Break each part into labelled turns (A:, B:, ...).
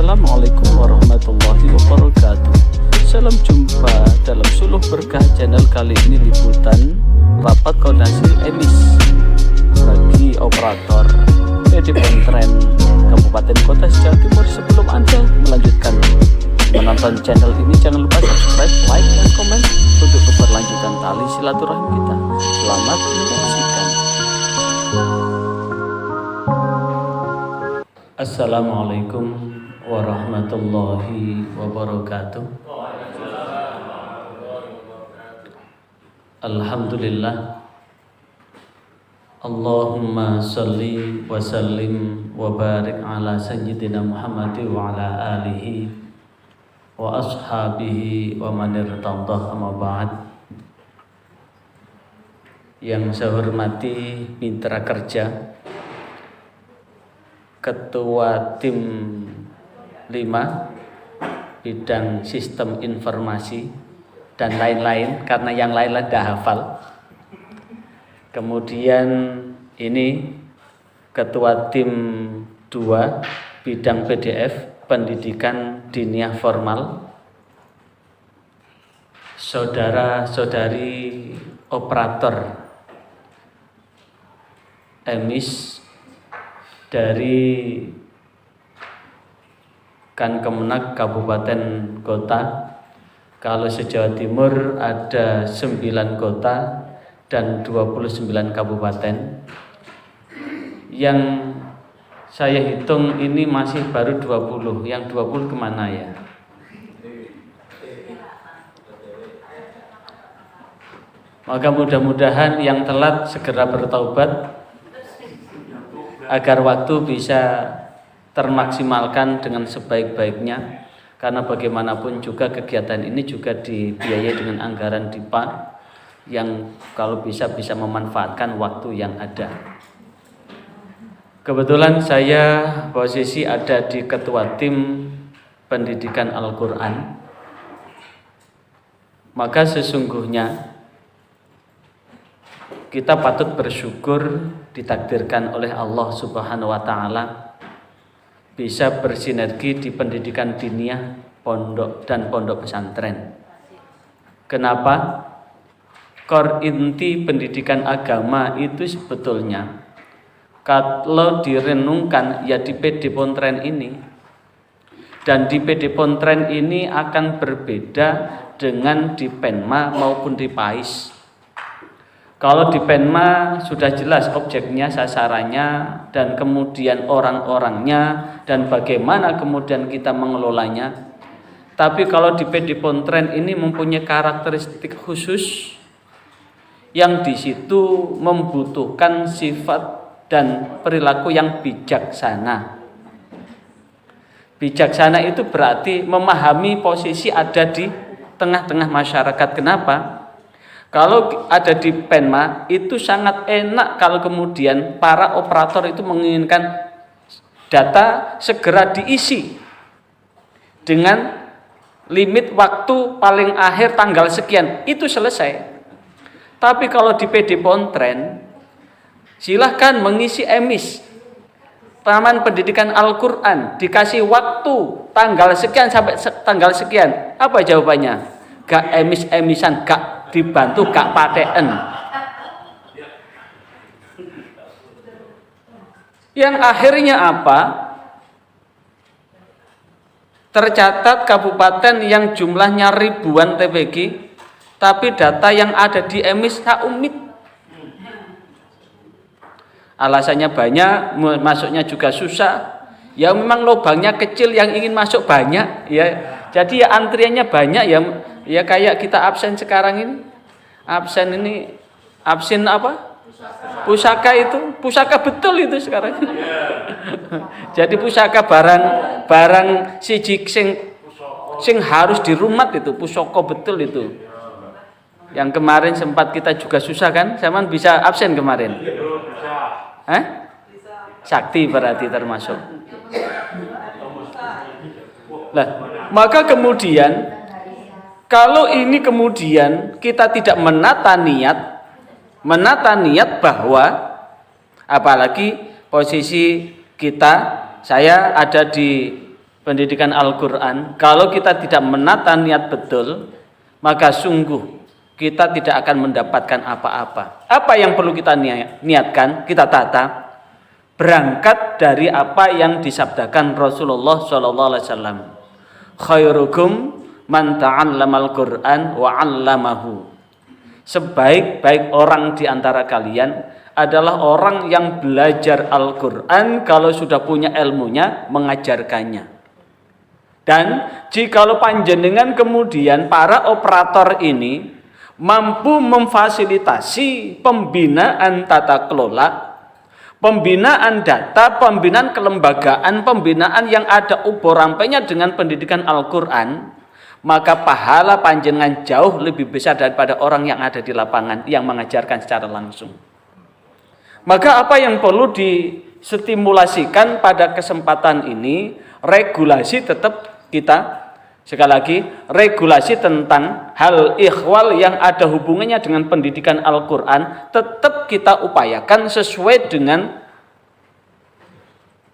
A: Assalamualaikum warahmatullahi wabarakatuh. Salam jumpa dalam Suluh Berkah channel. Kali ini liputan rapat koordinasi emis bagi operator PD Pontren Kabupaten Kota Jawa Timur. Sebelum Anda melanjutkan menonton channel ini, jangan lupa subscribe, like, dan komen untuk keberlanjutan tali silaturahim kita. Selamat menyaksikan. Assalamualaikum warahmatullahi wabarakatuh. Alhamdulillah. Allahumma salli wa sallim wa barik ala sayyidina Muhammad wa ala alihi wa ashabihi wa man irtadah, amma ba'd. Yang saya hormati mitra kerja, Ketua Tim 5 bidang sistem informasi dan lain-lain, karena yang lain-lain dah hafal. Kemudian ini Ketua Tim 2 bidang PDF pendidikan diniyah formal, saudara-saudari operator emis dari Kemenag Kabupaten Kota. Kalau se-Jawa Timur ada 9 kota dan 29 kabupaten. Yang saya hitung ini masih baru 20. Yang 20 kemana ya? Maka mudah-mudahan yang telat segera bertaubat agar waktu bisa termaksimalkan dengan sebaik-baiknya, karena bagaimanapun juga kegiatan ini juga dibiayai dengan anggaran DIPA yang kalau bisa memanfaatkan waktu yang ada. Kebetulan saya posisi ada di Ketua Tim Pendidikan Al-Quran, maka sesungguhnya kita patut bersyukur ditakdirkan oleh Allah Subhanahu wa Ta'ala bisa bersinergi di pendidikan diniyah pondok dan pondok pesantren. Kenapa? Core inti pendidikan agama itu sebetulnya kalau direnungkan ya di PD Pontren ini. Dan di PD Pontren ini akan berbeda dengan di Penma maupun di PAIS. Kalau di Penma sudah jelas objeknya, sasarannya, dan kemudian orang-orangnya, dan bagaimana kemudian kita mengelolanya. Tapi kalau di PD Pontren ini mempunyai karakteristik khusus yang di situ membutuhkan sifat dan perilaku yang bijaksana. Bijaksana itu berarti memahami posisi ada di tengah-tengah masyarakat. Kenapa? Kalau ada di Penma itu sangat enak kalau kemudian para operator itu menginginkan data segera diisi dengan limit waktu paling akhir tanggal sekian, itu selesai. Tapi kalau di PD Pontren silahkan mengisi emis Taman Pendidikan Al-Quran, dikasih waktu tanggal sekian sampai tanggal sekian. Apa jawabannya? Gak emis-emisan, gak dibantu, gak paten. Yang akhirnya apa? Tercatat kabupaten yang jumlahnya ribuan TPG, tapi data yang ada di emis tak umit. Alasannya banyak, masuknya juga susah. Ya memang lubangnya kecil, yang ingin masuk banyak, ya. Jadi ya antriannya banyak, ya kayak kita absen sekarang ini. Absen apa? Pusaka itu, pusaka betul itu sekarang. Jadi pusaka barang siji sing harus dirumat itu, pusaka betul itu. Yang kemarin sempat kita juga susah kan? Zaman bisa absen kemarin. Sakti berarti termasuk. Lah, maka kemudian kalau ini kemudian kita tidak menata niat bahwa apalagi posisi kita, saya ada di pendidikan Al-Quran, kalau kita tidak menata niat betul, maka sungguh kita tidak akan mendapatkan apa-apa. Apa yang perlu kita niatkan, kita tata, berangkat dari apa yang disabdakan Rasulullah SAW. Khairukum man ta'allamal Qur'an wa 'allamahu. Sebaik-baik orang di antara kalian adalah orang yang belajar Al-Quran, kalau sudah punya ilmunya, mengajarkannya. Dan jikalau panjenengan kemudian para operator ini mampu memfasilitasi pembinaan tata kelola, pembinaan data, pembinaan kelembagaan, pembinaan yang ada ubur rampenya dengan pendidikan Al-Quran, maka pahala panjenengan jauh lebih besar daripada orang yang ada di lapangan yang mengajarkan secara langsung. Maka apa yang perlu distimulasikan pada kesempatan ini, regulasi tetap kita, sekali lagi, regulasi tentang hal ikhwal yang ada hubungannya dengan pendidikan Al-Quran tetap kita upayakan sesuai dengan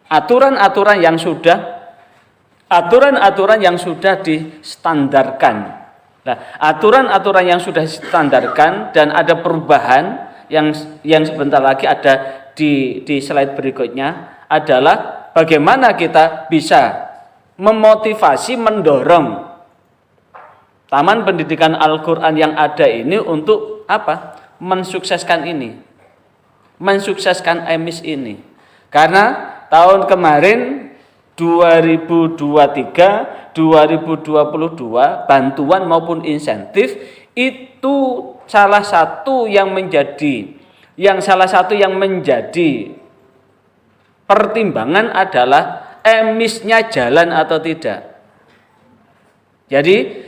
A: aturan-aturan yang sudah distandarkan. Nah, aturan-aturan yang sudah distandarkan dan ada perubahan yang sebentar lagi ada di slide berikutnya adalah bagaimana kita bisa memotivasi, mendorong Taman Pendidikan Al-Quran yang ada ini untuk apa? Mensukseskan ini, mensukseskan EMIS ini. Karena tahun kemarin 2023, 2022 bantuan maupun insentif itu salah satu yang menjadi pertimbangan adalah emisnya jalan atau tidak. Jadi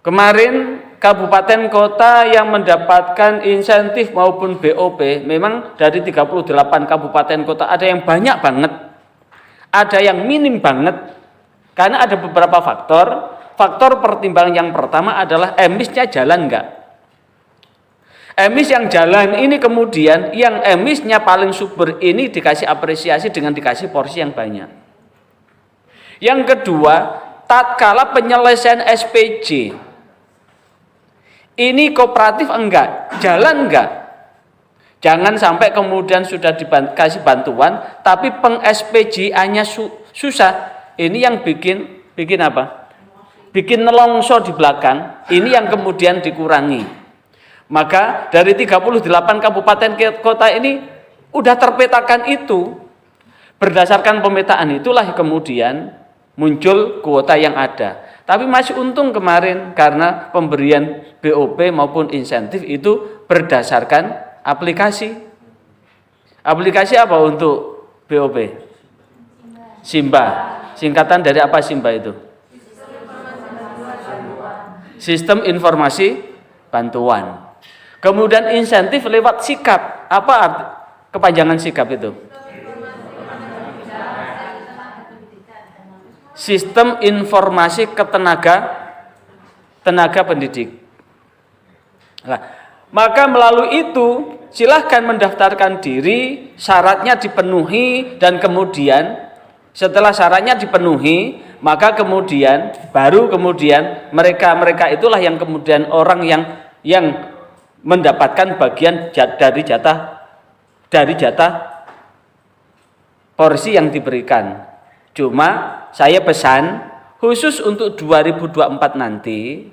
A: kemarin kabupaten kota yang mendapatkan insentif maupun BOP memang dari 38 kabupaten kota ada yang banyak banget, ada yang minim banget. Karena ada beberapa faktor. Faktor pertimbangan yang pertama adalah emisnya jalan enggak. Emis yang jalan ini kemudian yang emisnya paling subur ini dikasih apresiasi dengan dikasih porsi yang banyak. Yang kedua, tatkala penyelesaian SPJ ini kooperatif enggak, jalan enggak. Jangan sampai kemudian sudah dikasih bantuan tapi peng-SPJ-nya susah. Ini yang bikin apa? Bikin nelongso di belakang. Ini yang kemudian dikurangi. Maka dari 38 kabupaten kota ini udah terpetakan itu. Berdasarkan pemetaan itulah kemudian muncul kuota yang ada. Tapi masih untung kemarin karena pemberian BOP maupun insentif itu berdasarkan aplikasi. Aplikasi apa untuk BOP? Simba. Singkatan dari apa Simba itu? Sistem Informasi Bantuan. Kemudian insentif lewat sikap. Apa kepanjangan sikap itu? Sistem Informasi Tenaga Pendidik. Nah, maka melalui itu silahkan mendaftarkan diri, syaratnya dipenuhi, dan kemudian setelah syaratnya dipenuhi, maka baru kemudian mereka itulah yang kemudian orang yang mendapatkan bagian dari jatah porsi yang diberikan. Cuma saya pesan khusus untuk 2024 nanti,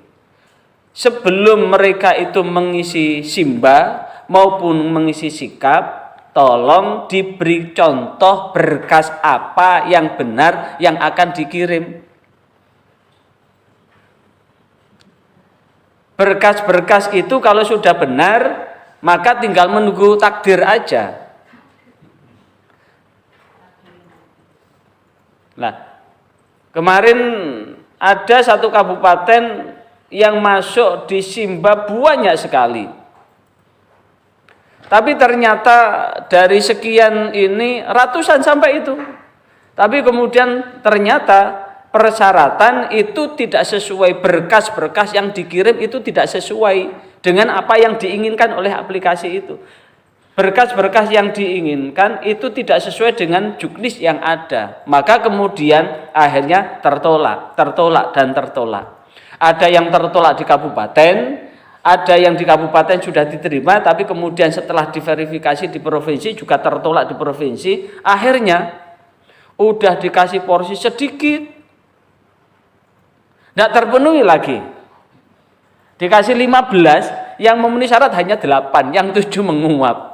A: sebelum mereka itu mengisi Simba maupun mengisi sikap, tolong diberi contoh berkas apa yang benar yang akan dikirim. Berkas-berkas itu kalau sudah benar, maka tinggal menunggu takdir aja. Nah, kemarin ada satu kabupaten yang masuk di Simba banyak sekali. Tapi ternyata dari sekian ini ratusan sampai itu. Tapi kemudian ternyata persyaratan itu tidak sesuai, berkas-berkas yang dikirim itu tidak sesuai dengan apa yang diinginkan oleh aplikasi itu. berkas-berkas yang diinginkan itu tidak sesuai dengan juknis yang ada, maka kemudian akhirnya tertolak. Ada yang tertolak di kabupaten, ada yang di kabupaten sudah diterima, tapi kemudian setelah diverifikasi di provinsi juga tertolak di provinsi, akhirnya udah dikasih porsi sedikit, tidak terpenuhi lagi. Dikasih 15, yang memenuhi syarat hanya 8, yang 7 menguap.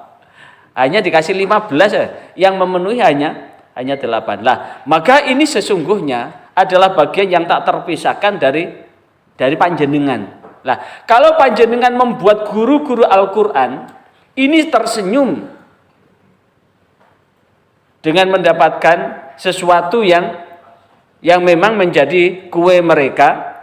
A: Hanya dikasih 15 yang memenuhi hanya 8. Lah, maka ini sesungguhnya adalah bagian yang tak terpisahkan dari panjenengan. Lah, kalau panjenengan membuat guru-guru Al-Qur'an ini tersenyum dengan mendapatkan sesuatu yang memang menjadi kue mereka,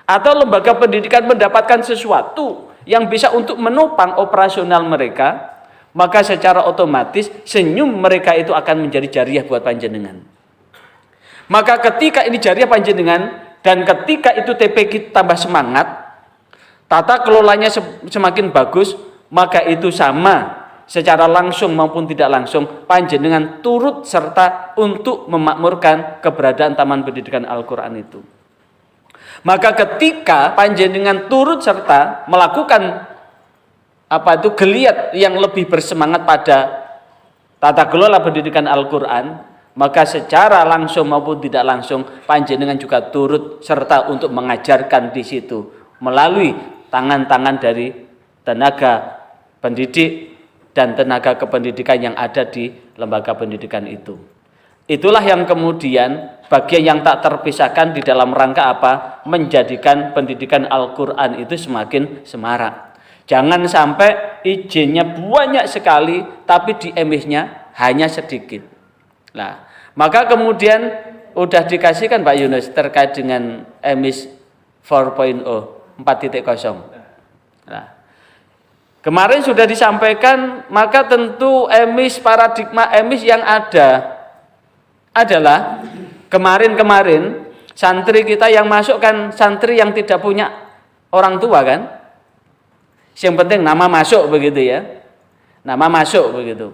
A: atau lembaga pendidikan mendapatkan sesuatu yang bisa untuk menopang operasional mereka, maka secara otomatis senyum mereka itu akan menjadi jariah buat panjenengan. Maka ketika ini jariah panjenengan dan ketika itu TPQ tambah semangat, tata kelolanya semakin bagus, maka itu sama secara langsung maupun tidak langsung panjenengan turut serta untuk memakmurkan keberadaan Taman Pendidikan Al-Qur'an itu. Maka ketika panjenengan turut serta melakukan geliat yang lebih bersemangat pada tata kelola pendidikan Al-Qur'an, maka secara langsung maupun tidak langsung panjenengan juga turut serta untuk mengajarkan di situ melalui tangan-tangan dari tenaga pendidik dan tenaga kependidikan yang ada di lembaga pendidikan itu. Itulah yang kemudian bagian yang tak terpisahkan di dalam rangka apa? Menjadikan pendidikan Al-Qur'an itu semakin semarak. Jangan sampai izinnya banyak sekali tapi di emisnya hanya sedikit. Nah, maka kemudian udah dikasihkan Pak Yunus terkait dengan emis 4.0. Nah, kemarin sudah disampaikan, maka tentu paradigma emis yang ada adalah kemarin santri kita yang masuk kan santri yang tidak punya orang tua kan. Yang penting nama masuk begitu ya. Nama masuk begitu.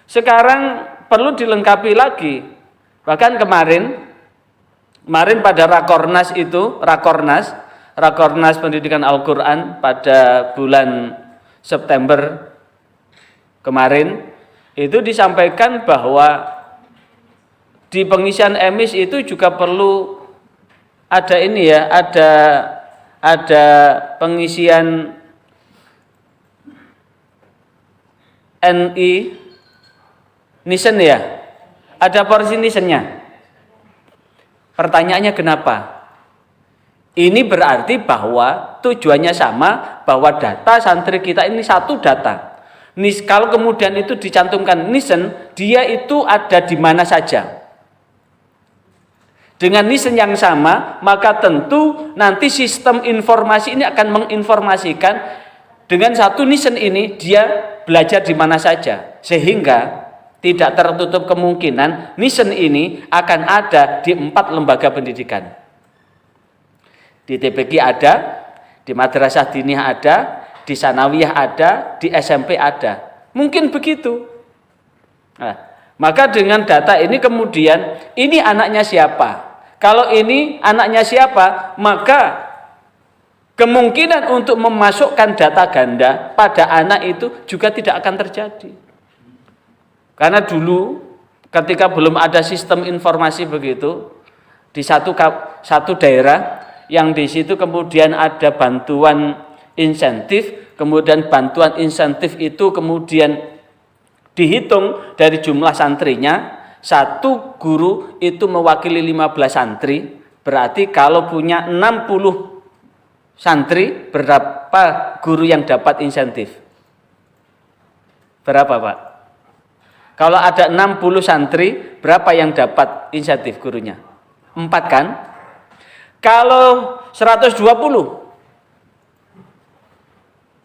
A: Sekarang perlu dilengkapi lagi. Bahkan kemarin pada Rakornas Pendidikan Al-Qur'an pada bulan September kemarin itu disampaikan bahwa di pengisian emis itu juga perlu ada ada pengisian NI nisen ya, ada porsi nisennya. Pertanyaannya kenapa? Ini berarti bahwa tujuannya sama, bahwa data santri kita ini satu data. Kalau kemudian itu dicantumkan nisen, dia itu ada di mana saja. Dengan nisen yang sama, maka tentu nanti sistem informasi ini akan menginformasikan dengan satu nisen ini dia belajar di mana saja, sehingga tidak tertutup kemungkinan nisen ini akan ada di 4 lembaga pendidikan. Di TPQ ada, di Madrasah Diniyah ada, di Sanawiyah ada, di SMP ada. Mungkin begitu. Nah, maka dengan data ini kemudian ini anaknya siapa? Kalau ini anaknya siapa, maka kemungkinan untuk memasukkan data ganda pada anak itu juga tidak akan terjadi. Karena dulu ketika belum ada sistem informasi begitu, di satu daerah yang di situ kemudian ada bantuan insentif, kemudian bantuan insentif itu kemudian dihitung dari jumlah santrinya, satu guru itu mewakili 15 santri, berarti kalau punya 60 santri, berapa guru yang dapat insentif? Berapa Pak? Kalau ada 60 santri, berapa yang dapat insentif gurunya? 4 kan? Kalau 120.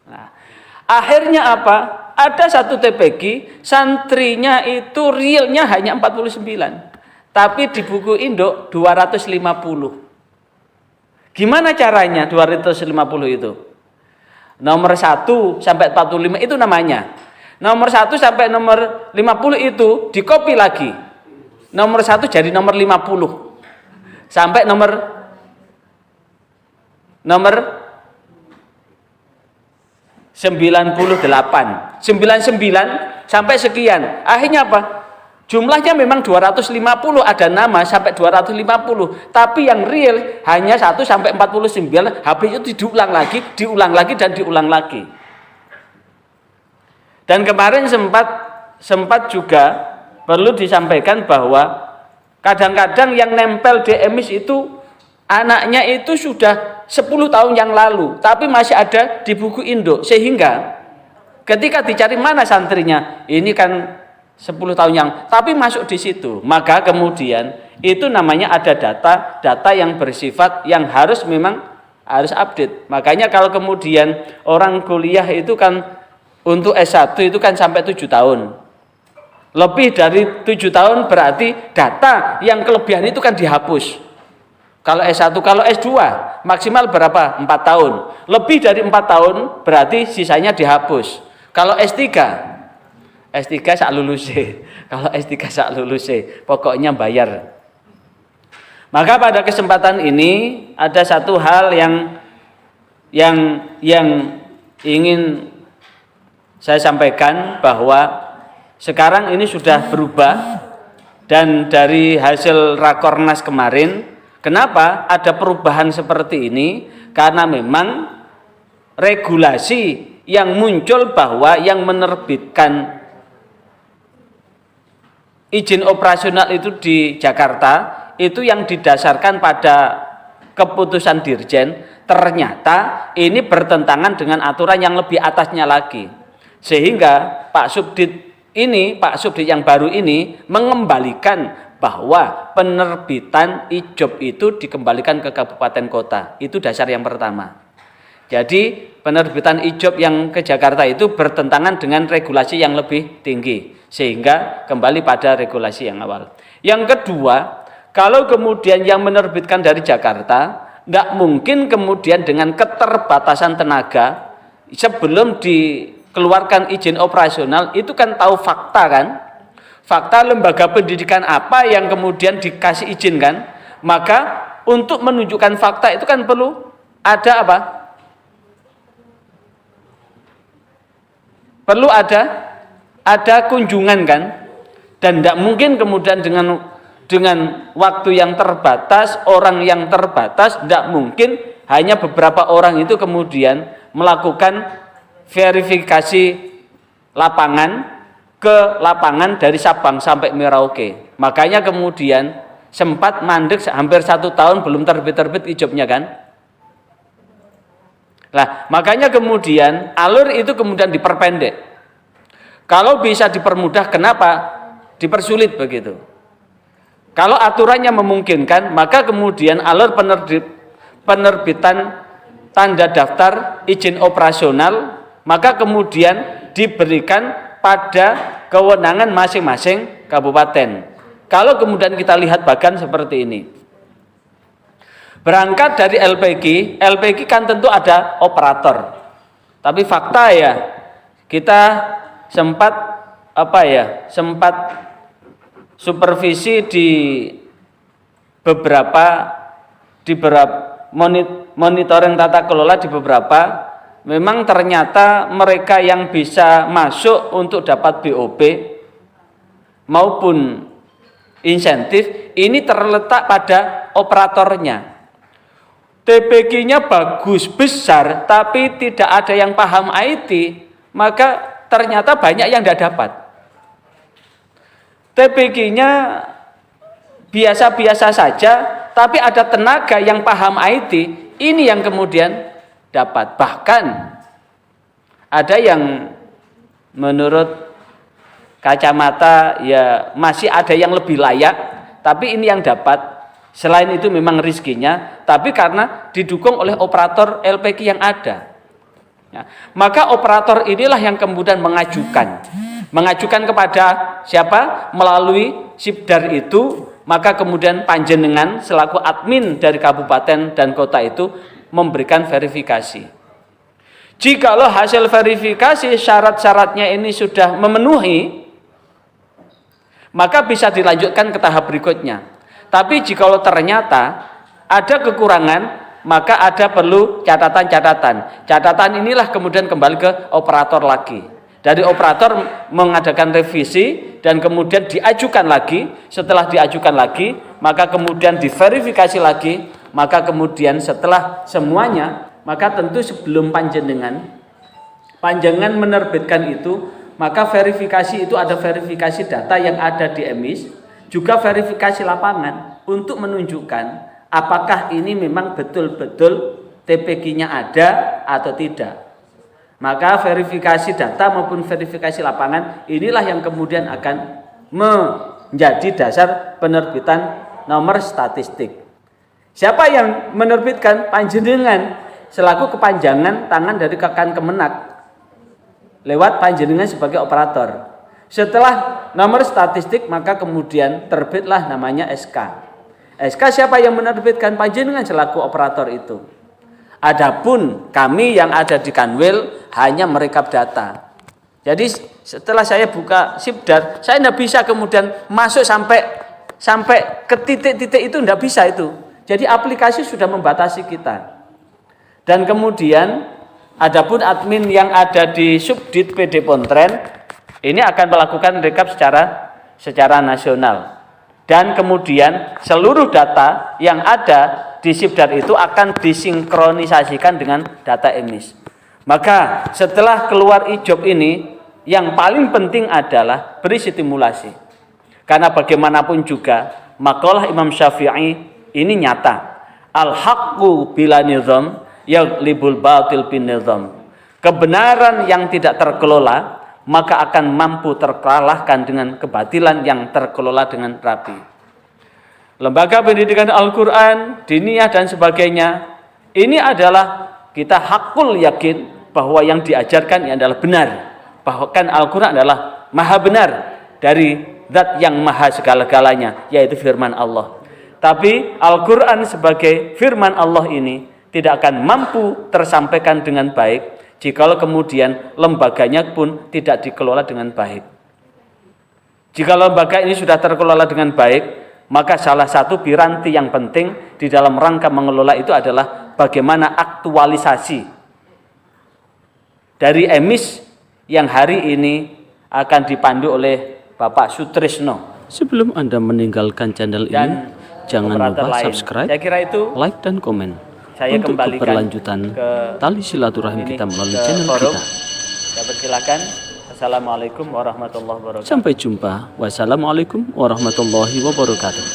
A: Nah, akhirnya apa? Ada satu TPQ, santrinya itu realnya hanya 49. Tapi di buku induk 250. Gimana caranya 250 itu? Nomor 1 sampai 45 itu namanya. Nomor 1 sampai nomor 50 itu dikopi lagi. Nomor 1 jadi nomor 50. Sampai nomor 98. 99 sampai sekian. Akhirnya apa? Jumlahnya memang 250, ada nama sampai 250, tapi yang real hanya 1 sampai 49. Habis itu diulang lagi, dan diulang lagi. Dan kemarin sempat juga perlu disampaikan bahwa kadang-kadang yang nempel di emis itu anaknya itu sudah 10 tahun yang lalu, tapi masih ada di buku induk, sehingga ketika dicari mana santrinya, ini kan 10 tahun yang, tapi masuk di situ, maka kemudian itu namanya ada data yang bersifat yang memang harus update. Makanya kalau kemudian orang kuliah itu kan untuk S1 itu kan sampai 7 tahun. Lebih dari 7 tahun berarti data yang kelebihan itu kan dihapus. Kalau S1, kalau S2 maksimal berapa? 4 tahun. Lebih dari 4 tahun berarti sisanya dihapus. Kalau S3 sak luluse. Kalau S3 sak luluse, pokoknya bayar. Maka pada kesempatan ini ada satu hal yang ingin saya sampaikan, bahwa sekarang ini sudah berubah, dan dari hasil Rakornas kemarin, kenapa ada perubahan seperti ini? Karena memang regulasi yang muncul bahwa yang menerbitkan izin operasional itu di Jakarta itu yang didasarkan pada keputusan Dirjen, ternyata ini bertentangan dengan aturan yang lebih atasnya lagi, sehingga Pak Subdit yang baru ini mengembalikan bahwa penerbitan IJOP itu dikembalikan ke kabupaten kota. Itu dasar yang pertama. Jadi penerbitan IJOP yang ke Jakarta itu bertentangan dengan regulasi yang lebih tinggi, sehingga kembali pada regulasi yang awal. Yang kedua, kalau kemudian yang menerbitkan dari Jakarta, nggak mungkin kemudian dengan keterbatasan tenaga sebelum dikeluarkan izin operasional itu kan tahu fakta kan, fakta lembaga pendidikan apa yang kemudian dikasih izin kan. Maka untuk menunjukkan fakta itu kan perlu ada apa? Perlu ada kunjungan kan, dan tidak mungkin kemudian dengan waktu yang terbatas, orang yang terbatas, tidak mungkin hanya beberapa orang itu kemudian melakukan verifikasi lapangan ke lapangan dari Sabang sampai Merauke. Makanya kemudian sempat mandek hampir 1 tahun belum terbit IJOP-nya kan. Nah, makanya kemudian alur itu kemudian diperpendek. Kalau bisa dipermudah, kenapa dipersulit begitu? Kalau aturannya memungkinkan, maka kemudian alur penerbitan tanda daftar izin operasional, maka kemudian diberikan pada kewenangan masing-masing kabupaten. Kalau kemudian kita lihat bahkan seperti ini. Berangkat dari LPG kan tentu ada operator. Tapi fakta ya, kita sempat supervisi di beberapa monitoring tata kelola di beberapa, memang ternyata mereka yang bisa masuk untuk dapat BOP maupun insentif ini terletak pada operatornya. TPG-nya bagus, besar, tapi tidak ada yang paham IT, maka ternyata banyak yang tidak dapat. TPG-nya biasa-biasa saja, tapi ada tenaga yang paham IT, ini yang kemudian dapat. Bahkan ada yang menurut kacamata ya masih ada yang lebih layak, tapi ini yang dapat. Selain itu memang rizkinya, tapi karena didukung oleh operator LPG yang ada. Ya, maka operator inilah yang kemudian mengajukan kepada siapa? Melalui Sipdar itu, maka kemudian panjenengan selaku admin dari kabupaten dan kota itu memberikan verifikasi. Jikalau hasil verifikasi syarat-syaratnya ini sudah memenuhi, maka bisa dilanjutkan ke tahap berikutnya. Tapi jikalau ternyata ada kekurangan, maka ada perlu catatan-catatan. Catatan inilah kemudian kembali ke operator lagi. Dari operator mengadakan revisi dan kemudian diajukan lagi. Setelah diajukan lagi, maka kemudian diverifikasi lagi. Maka kemudian setelah semuanya, maka tentu sebelum panjangan menerbitkan itu, maka verifikasi itu ada verifikasi data yang ada di EMIS, juga verifikasi lapangan untuk menunjukkan apakah ini memang betul-betul TPQ-nya ada atau tidak. Maka verifikasi data maupun verifikasi lapangan inilah yang kemudian akan menjadi dasar penerbitan nomor statistik. Siapa yang menerbitkan? Panjenengan selaku kepanjangan tangan dari Kekan Kemenak lewat panjenengan sebagai operator. Setelah nomor statistik, maka kemudian terbitlah namanya SK. SK siapa yang menerbitkan? Panjenengan selaku operator itu. Adapun kami yang ada di Kanwil hanya merekap data. Jadi setelah saya buka Sipdar, saya tidak bisa kemudian masuk sampai ke titik-titik itu, tidak bisa itu. Jadi aplikasi sudah membatasi kita. Dan kemudian adapun admin yang ada di Subdit PD Pontren ini akan melakukan rekap secara nasional. Dan kemudian seluruh data yang ada di Sipdar itu akan disinkronisasikan dengan data EMIS. Maka setelah keluar IJOB ini, yang paling penting adalah beri stimulasi. Karena bagaimanapun juga makalah Imam Syafi'i ini nyata. Al-haqqu bila nizam yaglibul batil bin nizam. Kebenaran yang tidak terkelola maka akan mampu terkalahkan dengan kebatilan yang terkelola dengan rapi. Lembaga pendidikan Al-Quran, diniyah dan sebagainya, ini adalah kita hakul yakin bahwa yang diajarkan ini adalah benar. Bahkan Al-Quran adalah maha benar dari zat yang maha segala-galanya, yaitu firman Allah. Tapi Al-Quran sebagai firman Allah ini tidak akan mampu tersampaikan dengan baik jikalau kemudian lembaganya pun tidak dikelola dengan baik. Jika lembaga ini sudah terkelola dengan baik, maka salah satu piranti yang penting di dalam rangka mengelola itu adalah bagaimana aktualisasi dari EMIS yang hari ini akan dipandu oleh Bapak Sutrisno. Sebelum Anda meninggalkan channel ini, jangan lupa subscribe, like, dan komen. Saya untuk keberlanjutan tali silaturahim kita melalui channel kita. Saya persilakan. Assalamualaikum warahmatullahi wabarakatuh. Sampai jumpa. Wassalamualaikum warahmatullahi wabarakatuh.